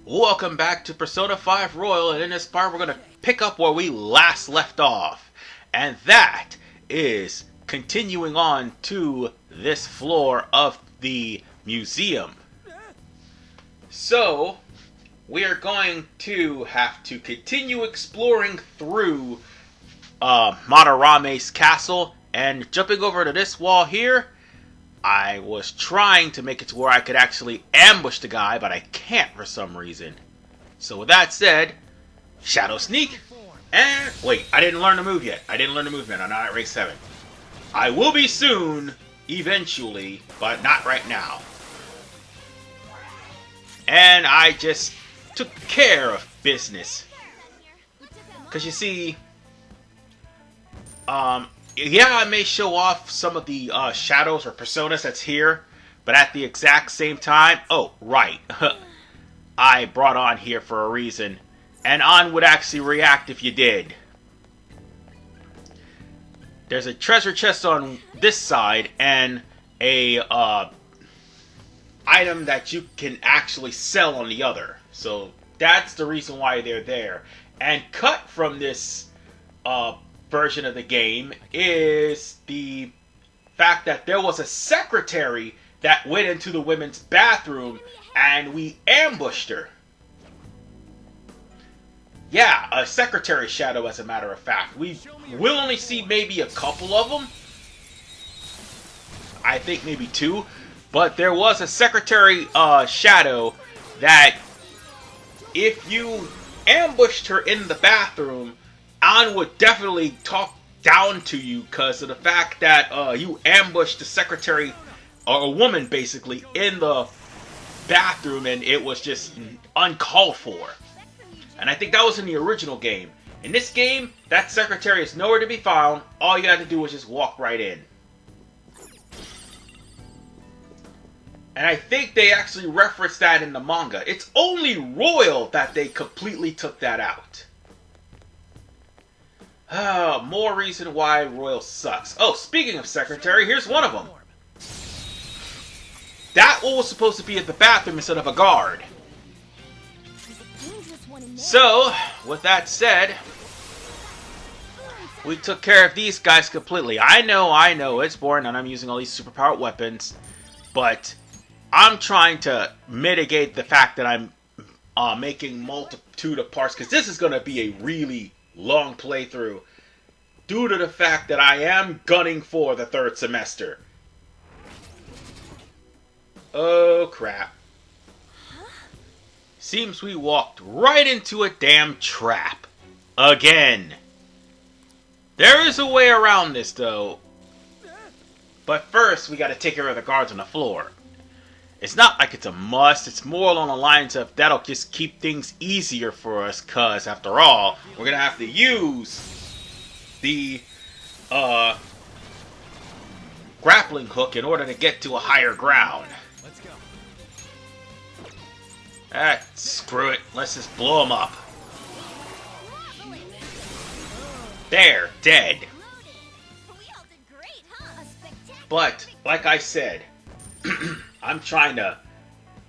Welcome back to Persona 5 Royal, and in this part we're going to pick up where we last left off. And that is continuing on to this floor of the museum. So, we are going to have to continue exploring through Madarame's castle, and jumping over to this wall here, I was trying to make it to where I could actually ambush the guy, but I can't for some reason. So with that said, Shadow Sneak, and wait, I didn't learn the move yet. I'm not at rank 7. I will be soon, eventually, but not right now. And I just took care of business. Because you see, yeah, I may show off some of the shadows or personas that's here, but at the exact same time, oh, right, I brought on here for a reason, and On would actually react if you did. There's a treasure chest on this side, and a item that you can actually sell on the other, so that's the reason why they're there. And cut from this version of the game is the fact that there was a secretary that went into the women's bathroom and we ambushed her. Yeah, a secretary shadow, as a matter of fact. We will only see maybe a couple of them. I think maybe 2. But there was a secretary shadow that if you ambushed her in the bathroom, An would definitely talk down to you because of the fact that you ambushed the secretary, or a woman basically, in the bathroom, and it was just uncalled for. And I think that was in the original game. In this game, that secretary is nowhere to be found. All you had to do was just walk right in. And I think they actually referenced that in the manga. It's only Royal that they completely took that out. More reason why Royal sucks. Oh, speaking of secretary, here's one of them. That one was supposed to be at the bathroom instead of a guard. So, with that said, we took care of these guys completely. I know, it's boring and I'm using all these superpowered weapons, but I'm trying to mitigate the fact that I'm making multitude of parts, because this is going to be a really long playthrough due to the fact that I am gunning for the 3rd semester. Oh crap. Seems we walked right into a damn trap. Again. There is a way around this though. But first we gotta take care of the guards on the floor. It's not like it's a must, it's more along the lines of that'll just keep things easier for us, cause after all, we're gonna have to use the grappling hook in order to get to a higher ground. Let's go. Screw it, let's just blow them up. There, dead. But, like I said, I'm trying to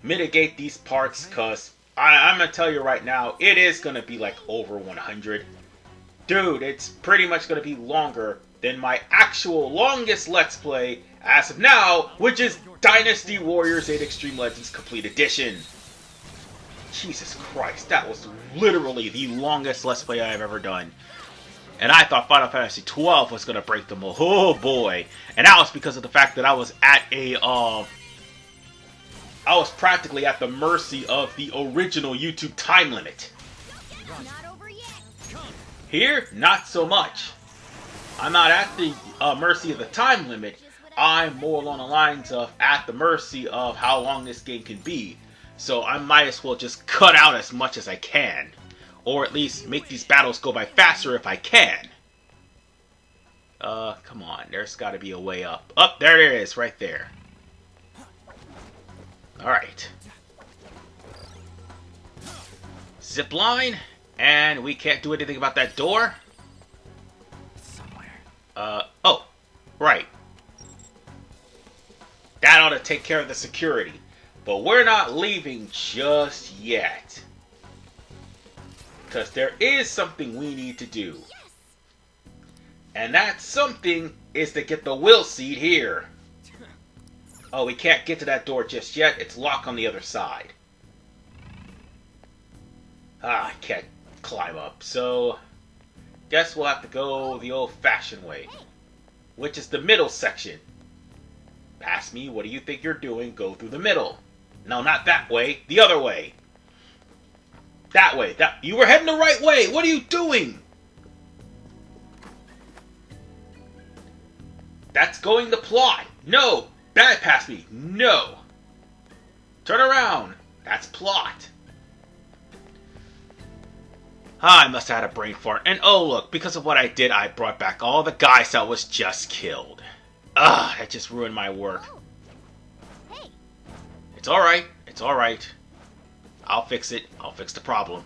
mitigate these parts because I'm going to tell you right now, it is going to be like over 100. Dude, it's pretty much going to be longer than my actual longest Let's Play as of now, which is Dynasty Warriors 8 Extreme Legends Complete Edition. Jesus Christ, that was literally the longest Let's Play I've ever done. And I thought Final Fantasy 12 was going to break the mold. Oh boy. And that was because of the fact that I was at a, I was practically at the mercy of the original YouTube time limit. Here, not so much. I'm not at the mercy of the time limit. I'm more along the lines of at the mercy of how long this game can be. So I might as well just cut out as much as I can. Or at least make these battles go by faster if I can. Come on. There's got to be a way up. Up, there it is, right there. Alright. Zip line. And we can't do anything about that door. Oh. Right. That ought to take care of the security. But we're not leaving just yet. Because there is something we need to do. And that something is to get the will seed here. Oh, we can't get to that door just yet. It's locked on the other side. Ah, I can't climb up. So, guess we'll have to go the old-fashioned way. Which is the middle section. Pass me, what do you think you're doing? Go through the middle. No, not that way. The other way. That way. You were heading the right way. What are you doing? That's going to plot. No. Bypass me. No. Turn around. That's plot. I must have had a brain fart. And oh look, because of what I did, I brought back all the guys that was just killed. Ugh, that just ruined my work. It's alright. It's alright. I'll fix it. I'll fix the problem.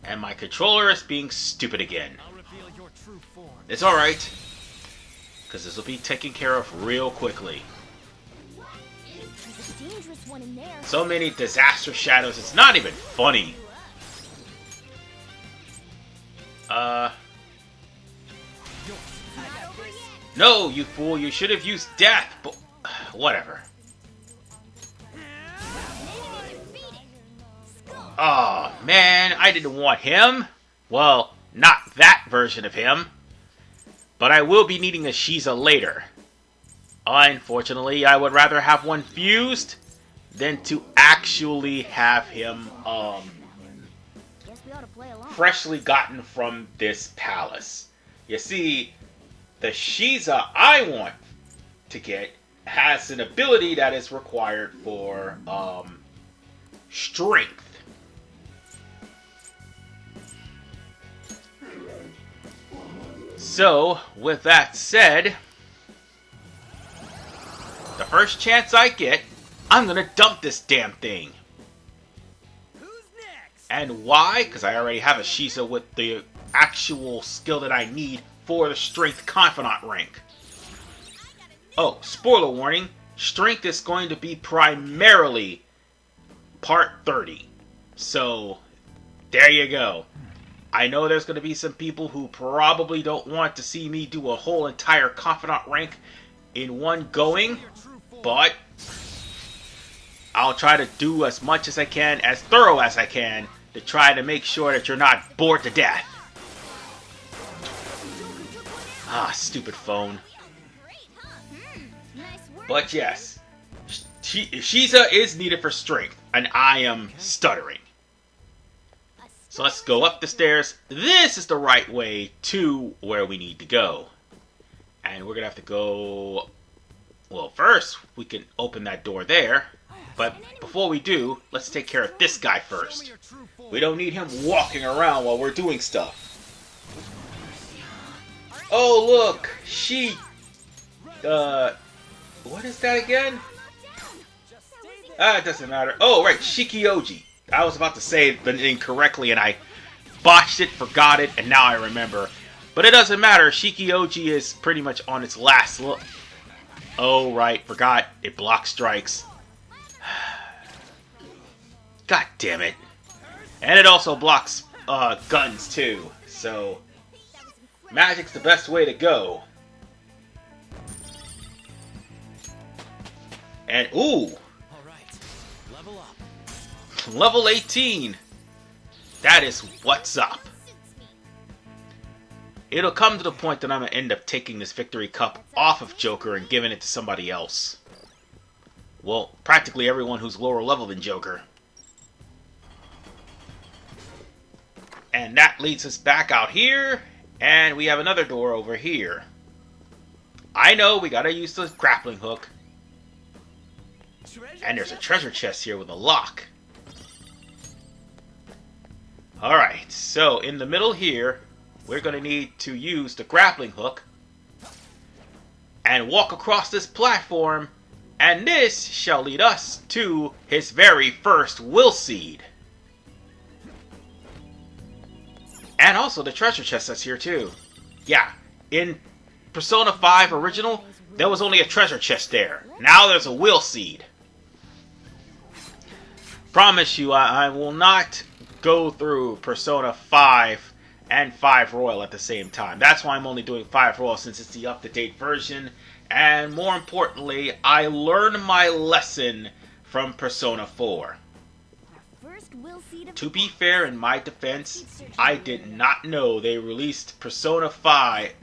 And my controller is being stupid again. It's alright. Because this will be taken care of real quickly. So many disaster shadows, it's not even funny. No, you fool, you should have used death, but whatever. Oh, man, I didn't want him. Well, not that version of him. But I will be needing a Shiza later. Unfortunately, I would rather have one fused than to actually have him freshly gotten from this palace. You see, the Shiza I want to get has an ability that is required for strength. So, with that said, the first chance I get, I'm gonna dump this damn thing. Who's next? And why? Because I already have a Shiza with the actual skill that I need for the Strength Confidant rank. Oh, spoiler warning, Strength is going to be primarily part 30. So, there you go. I know there's going to be some people who probably don't want to see me do a whole entire Confidant rank in one going, but I'll try to do as much as I can, as thorough as I can, to try to make sure that you're not bored to death. Ah, stupid phone. But yes, Shiza is needed for strength, and I am stuttering. So let's go up the stairs. This is the right way to where we need to go. And we're going to have to go... Well, first, we can open that door there. But before we do, let's take care of this guy first. We don't need him walking around while we're doing stuff. Oh, look! What is that again? It doesn't matter. Oh, right, Shikioji. I was about to say it incorrectly and I botched it, forgot it, and now I remember. But it doesn't matter. Shikioji is pretty much on its last look. Oh, right, forgot. It blocks strikes. God damn it. And it also blocks guns too. So, magic's the best way to go. And, ooh! Level 18! That is what's up. It'll come to the point that I'm going to end up taking this victory cup off of Joker and giving it to somebody else. Well, practically everyone who's lower level than Joker. And that leads us back out here, and we have another door over here. I know, we gotta use the grappling hook. And there's a treasure chest here with a lock. Alright, so in the middle here, we're going to need to use the grappling hook and walk across this platform, and this shall lead us to his very first will seed. And also the treasure chest that's here too. Yeah, in Persona 5 Original, there was only a treasure chest there. Now there's a will seed. Promise you, I will not go through Persona 5 and 5 Royal at the same time. That's why I'm only doing 5 Royal, since it's the up-to-date version. And more importantly, I learned my lesson from Persona 4. To be fair, in my defense, I did not know they released Persona 4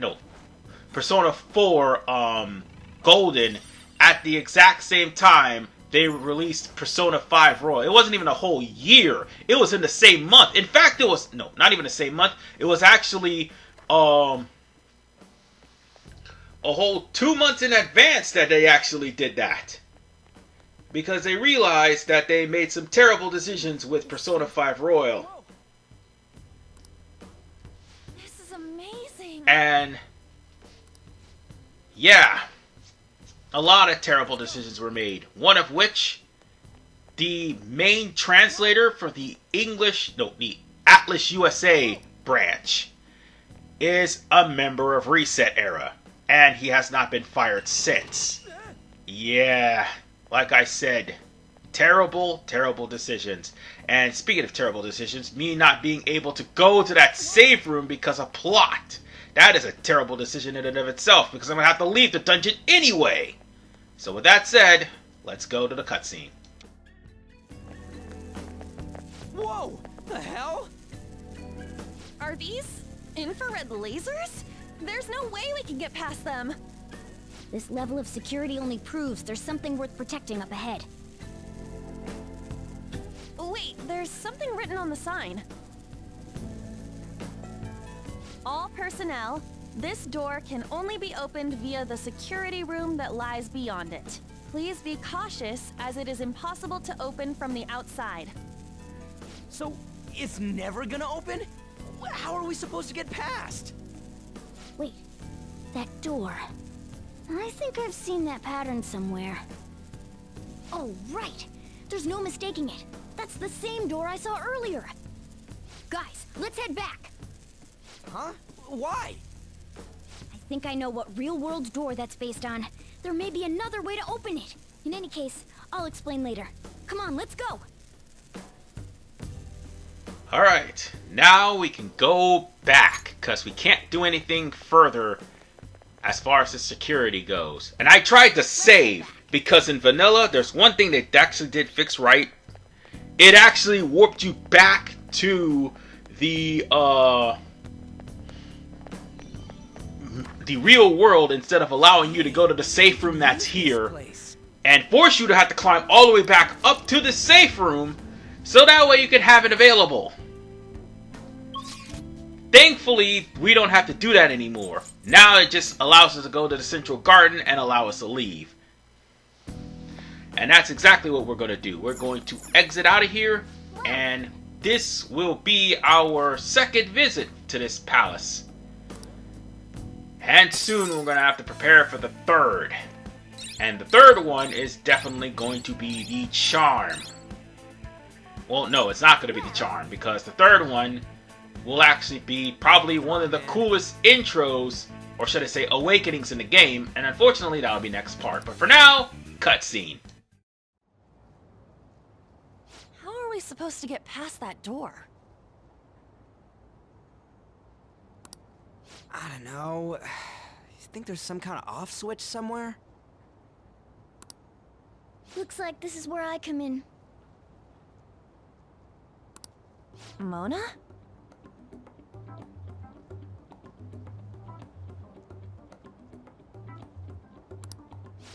Golden at the exact same time they released Persona 5 Royal. It wasn't even a whole year. It was in the same month. In fact, it was, no, not even the same month. It was actually a whole 2 months in advance that they actually did that. Because they realized that they made some terrible decisions with Persona 5 Royal. This is amazing. And yeah, a lot of terrible decisions were made. One of which, the main translator for the the Atlas USA branch is a member of Reset Era. And he has not been fired since. Yeah. Like I said, terrible, terrible decisions. And speaking of terrible decisions, me not being able to go to that save room because of plot. That is a terrible decision in and of itself, because I'm going to have to leave the dungeon anyway. So with that said, let's go to the cutscene. Whoa! The hell? Are these infrared lasers? There's no way we can get past them. This level of security only proves there's something worth protecting up ahead. Wait, there's something written on the sign. All personnel, this door can only be opened via the security room that lies beyond it. Please be cautious, as it is impossible to open from the outside. So, it's never gonna open? How are we supposed to get past? Wait, that door. I think I've seen that pattern somewhere. Oh, right! There's no mistaking it. That's the same door I saw earlier. Guys, let's head back. Huh? Why? I think I know what real-world door that's based on. There may be another way to open it. In any case, I'll explain later. Come on, let's go! Alright, now we can go back, because we can't do anything further as far as the security goes. And I tried to save, because in vanilla, there's one thing they actually did fix right. It actually warped you back to the real world, instead of allowing you to go to the safe room that's here and force you to have to climb all the way back up to the safe room, so that way you can have it available. Thankfully, we don't have to do that anymore. Now it just allows us to go to the central garden and allow us to leave. And that's exactly what we're going to do. We're going to exit out of here, and this will be our second visit to this palace. And soon we're going to have to prepare for the third. And the third one is definitely going to be the charm. Well, no, it's not going to be the charm, because the third one will actually be probably one of the coolest intros, or should I say awakenings in the game, and unfortunately that'll be next part. But for now, cutscene. How are we supposed to get past that door? I don't know. You think there's some kind of off switch somewhere? Looks like this is where I come in. Mona?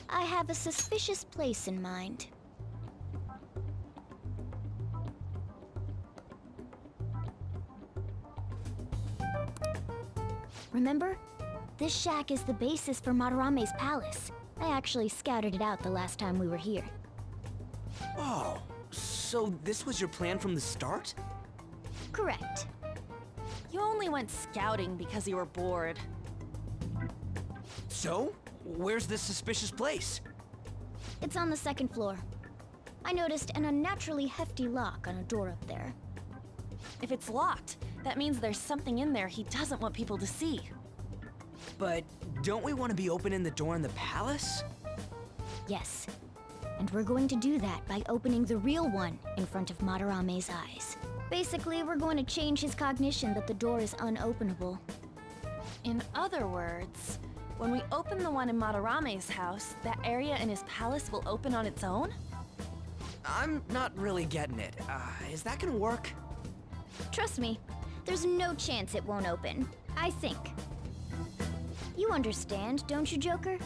I have a suspicious place in mind. Remember? This shack is the basis for Madarame's palace. I actually scouted it out the last time we were here. Oh, so this was your plan from the start? Correct. You only went scouting because you were bored. So, where's this suspicious place? It's on the second floor. I noticed an unnaturally hefty lock on a door up there. If it's locked, that means there's something in there he doesn't want people to see. But don't we want to be opening the door in the palace? Yes. And we're going to do that by opening the real one in front of Madarame's eyes. Basically, we're going to change his cognition that the door is unopenable. In other words, when we open the one in Madarame's house, that area in his palace will open on its own? I'm not really getting it. Is that gonna work? Trust me, there's no chance it won't open. I think. You understand, don't you, Joker?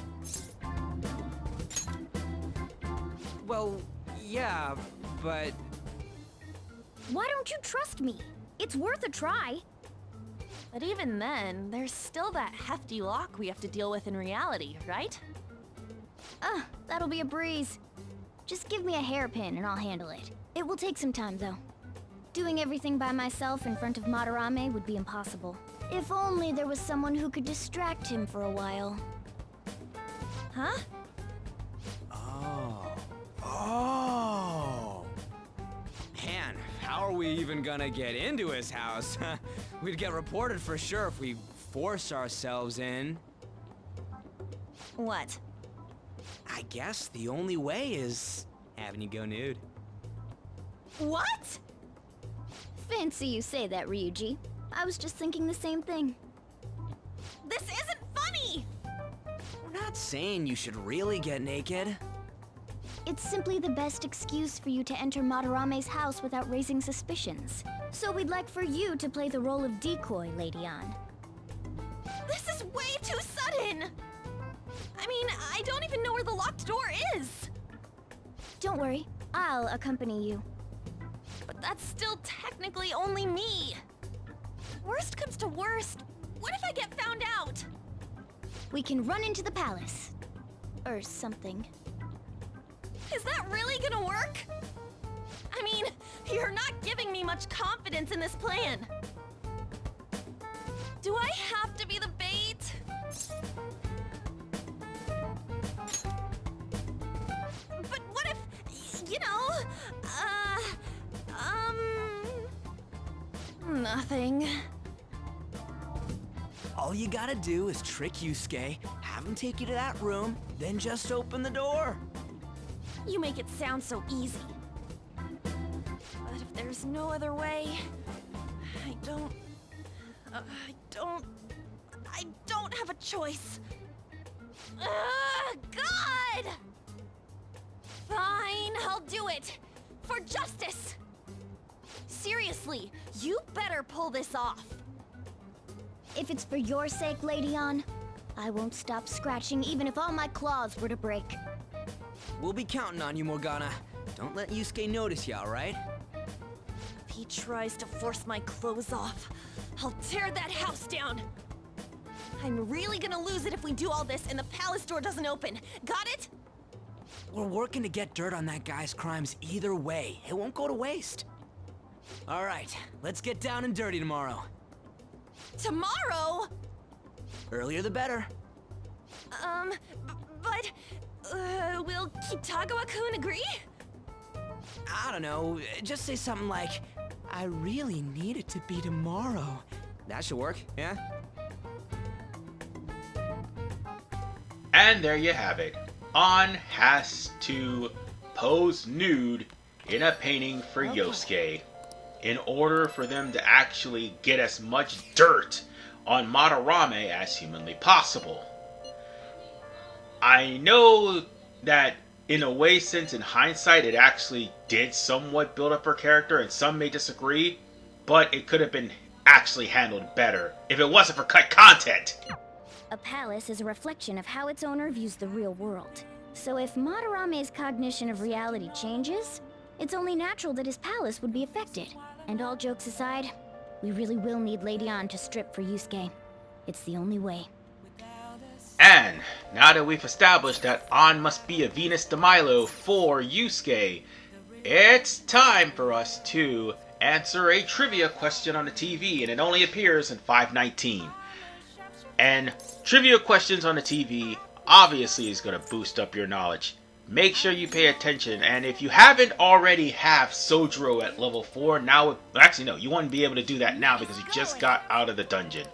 Well, yeah, but... Why don't you trust me? It's worth a try. But even then, there's still that hefty lock we have to deal with in reality, right? That'll be a breeze. Just give me a hairpin and I'll handle it. It will take some time, though. Doing everything by myself in front of Madarame would be impossible. If only there was someone who could distract him for a while. Huh? Oh. Man, how are we even gonna get into his house? We'd get reported for sure if we force ourselves in. What? I guess the only way is having you go nude. What? Fancy you say that, Ryuji. I was just thinking the same thing. This isn't funny! We're not saying you should really get naked. It's simply the best excuse for you to enter Madarame's house without raising suspicions. So we'd like for you to play the role of decoy, Lady Ann. This is way too sudden! I mean, I don't even know where the locked door is! Don't worry, I'll accompany you. But that's still technically only me! Worst comes to worst, what if I get found out? We can run into the palace. Or something. Is that really gonna work? I mean, you're not giving me much confidence in this plan. Do I have to be the bait? But what if, you know, nothing. All you gotta do is trick Yusuke, have him take you to that room, then just open the door. You make it sound so easy. But if there's no other way, I don't have a choice. God! Fine, I'll do it. For justice. Seriously, you better pull this off. If it's for your sake, Lady Ann, I won't stop scratching even if all my claws were to break. We'll be counting on you, Morgana. Don't let Yusuke notice you, alright? If he tries to force my clothes off, I'll tear that house down. I'm really gonna lose it if we do all this and the palace door doesn't open. Got it? We're working to get dirt on that guy's crimes either way. It won't go to waste. Alright, let's get down and dirty tomorrow. Tomorrow? Earlier the better. But will Kitagawa-kun agree? I don't know, just say something like, I really need it to be tomorrow. That should work, yeah? And there you have it. An has to pose nude in a painting for Yosuke in order for them to actually get as much dirt on Madarame as humanly possible. I know that in a way, since in hindsight it actually did somewhat build up her character, and some may disagree, but it could have been actually handled better if it wasn't for cut content. A palace is a reflection of how its owner views the real world. So if Madarame's cognition of reality changes, it's only natural that his palace would be affected. And all jokes aside, we really will need Lady Ann to strip for Yusuke. It's the only way. And now that we've established that An must be a Venus de Milo for Yusuke, it's time for us to answer a trivia question on the TV, and it only appears in 519. And trivia questions on the TV obviously is going to boost up your knowledge. Make sure you pay attention, and if you haven't already have Sojiro at level 4, now, actually no, you wouldn't be able to do that now because you just got out of the dungeon.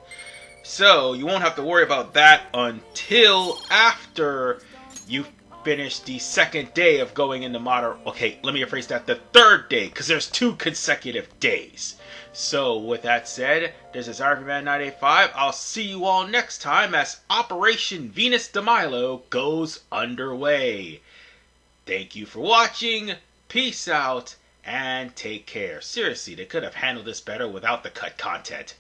So, you won't have to worry about that until after you finish the second day of going into Madarame. Okay, let me rephrase that. The third day, because there's 2 consecutive days. So, with that said, this is RVman985. I'll see you all next time as Operation Venus de Milo goes underway. Thank you for watching. Peace out and take care. Seriously, they could have handled this better without the cut content.